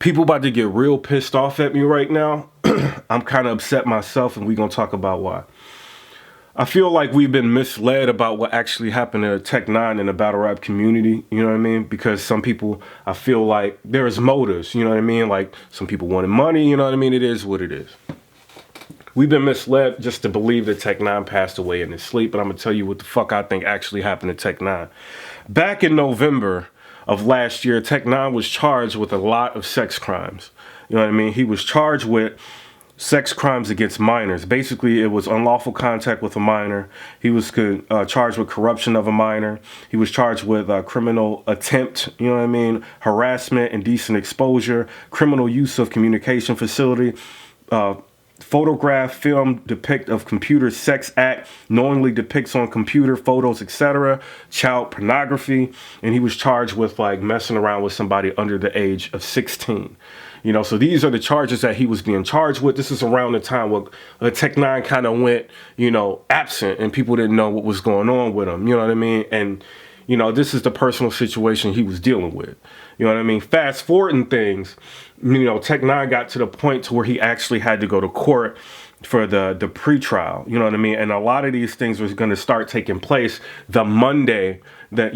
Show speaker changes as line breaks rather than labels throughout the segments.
People about to get real pissed off at me right now. I'm kind of upset myself, and we're going to talk about why. I feel like we've been misled about what actually happened to Tech Nine in the battle rap community, you know what I mean? Because some people, I feel like there's motives, you know what I mean? Like some people wanted money, you know what I mean? It is what it is. We've been misled just to believe that Tech Nine passed away in his sleep, but I'm going to tell you what the fuck I think actually happened to Tech Nine. Back in November of last year, Tech Nine was charged with a lot of sex crimes. You know what I mean? He was charged with sex crimes against minors. Basically, it was unlawful contact with a minor. He was charged with corruption of a minor. He was charged with criminal attempt, you know what I mean, harassment, indecent exposure, criminal use of communication facility, photograph, film, depict of computer sex act, knowingly depicts on computer photos, etc., child pornography, and he was charged with like messing around with somebody under the age of 16. You know, so these are the charges that he was being charged with. This is around the time where Tech Nine kind of went, you know, absent and people didn't know what was going on with him. You know what I mean? And, you know, this is the personal situation he was dealing with. You know what I mean? Fast forwarding things, you know, Tech Nine got to the point to where he actually had to go to court for the pre-trial. You know what I mean? And a lot of these things was going to start taking place the Monday that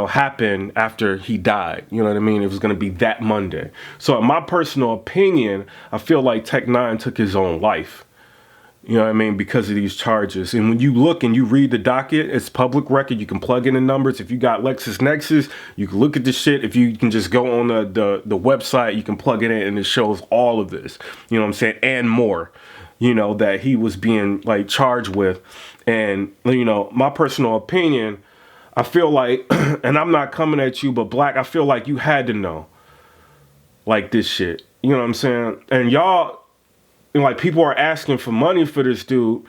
happened after he died. You know what I mean? It was going to be that Monday. So in my personal opinion, I feel like Tech Nine took his own life. You know what I mean? Because of these charges. And when you look and you read the docket, it's public record. You can plug in the numbers. If you got LexisNexis, you can look at the shit. If you can just go on the website, you can plug it in and it shows all of this. You know what I'm saying? And more, you know, that he was being like charged with. And, you know, my personal opinion, I feel like, and I'm not coming at you, but Black, I feel like you had to know, like, this shit. You know what I'm saying? And y'all, you know, like, people are asking for money for this dude,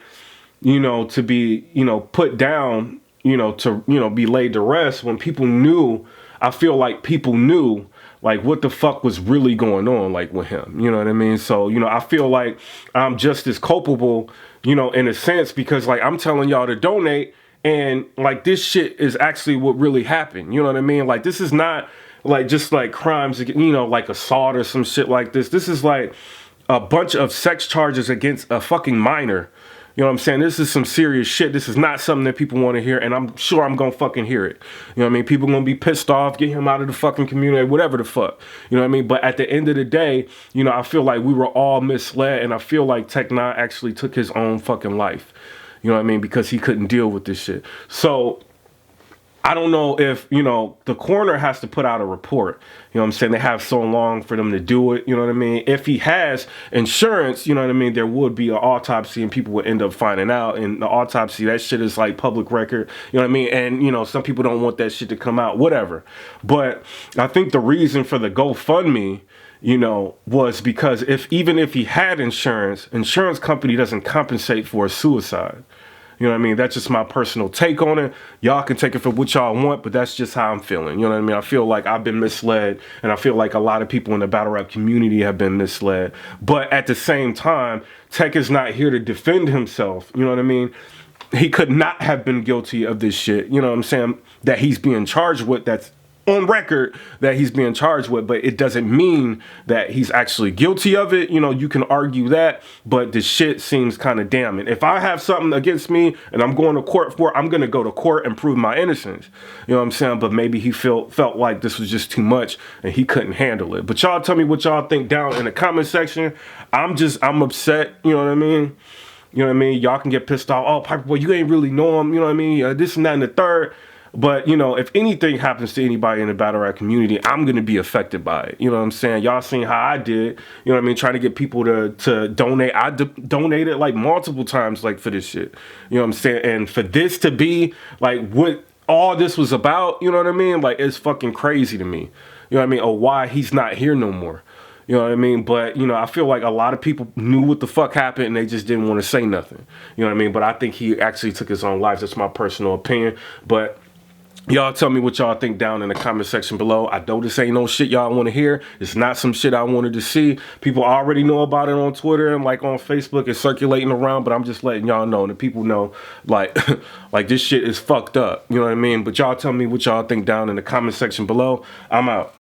you know, to be, you know, put down, you know, to, you know, be laid to rest when people knew, I feel like people knew, like, what the fuck was really going on, like, with him. You know what I mean? So, you know, I feel like I'm just as culpable, you know, in a sense, because, like, I'm telling y'all to donate. And like this shit is actually what really happened. You know what I mean? Like this is not like just like crimes, you know, like assault or some shit like this. This is like a bunch of sex charges against a fucking minor. You know what I'm saying? This is some serious shit. This is not something that people want to hear. And I'm sure I'm going to fucking hear it. You know what I mean? People going to be pissed off, get him out of the fucking community, whatever the fuck. You know what I mean? But at the end of the day, you know, I feel like we were all misled. And I feel like Tech Nine actually took his own fucking life. You know what I mean? Because he couldn't deal with this shit. So I don't know if, you know, the coroner has to put out a report. You know what I'm saying? They have so long for them to do it. You know what I mean? If he has insurance, you know what I mean? There would be an autopsy and people would end up finding out. And the autopsy, that shit is like public record. You know what I mean? And, you know, some people don't want that shit to come out, whatever. But I think the reason for the GoFundMe, you know, was because even if he had insurance company doesn't compensate for a suicide. You know what I mean? That's just my personal take on it. Y'all can take it for what y'all want, but that's just how I'm feeling. You know what I mean? I feel like I've been misled, and I feel like a lot of people in the battle rap community have been misled. But at the same time, Tech is not here to defend himself. You know what I mean? He could not have been guilty of this shit. You know what I'm saying? That he's being charged with, that's on record that he's being charged with, but it doesn't mean that he's actually guilty of it. You know, you can argue that, but the shit seems kind of damning. If I have something against me and I'm going to court for it, I'm going to go to court and prove my innocence. You know what I'm saying? But maybe he felt like this was just too much and he couldn't handle it. But y'all tell me what y'all think down in the comment section. I'm upset. You know what I mean? You know what I mean? Y'all can get pissed off. Oh, PIPERBOY, you ain't really know him. You know what I mean? This and that and the third. But, you know, if anything happens to anybody in the battle rap community, I'm going to be affected by it. You know what I'm saying? Y'all seen how I did, you know what I mean? Trying to get people to donate. I donated like multiple times, like, for this shit. You know what I'm saying? And for this to be like what all this was about, you know what I mean? Like, it's fucking crazy to me. You know what I mean? Or why he's not here no more. You know what I mean? But, you know, I feel like a lot of people knew what the fuck happened and they just didn't want to say nothing. You know what I mean? But I think he actually took his own life. That's my personal opinion. But y'all tell me what y'all think down in the comment section below. I know this ain't no shit y'all want to hear. It's not some shit I wanted to see. People already know about it on Twitter and like on Facebook. It's circulating around, but I'm just letting y'all know. And the people know, like, like this shit is fucked up. You know what I mean? But y'all tell me what y'all think down in the comment section below. I'm out.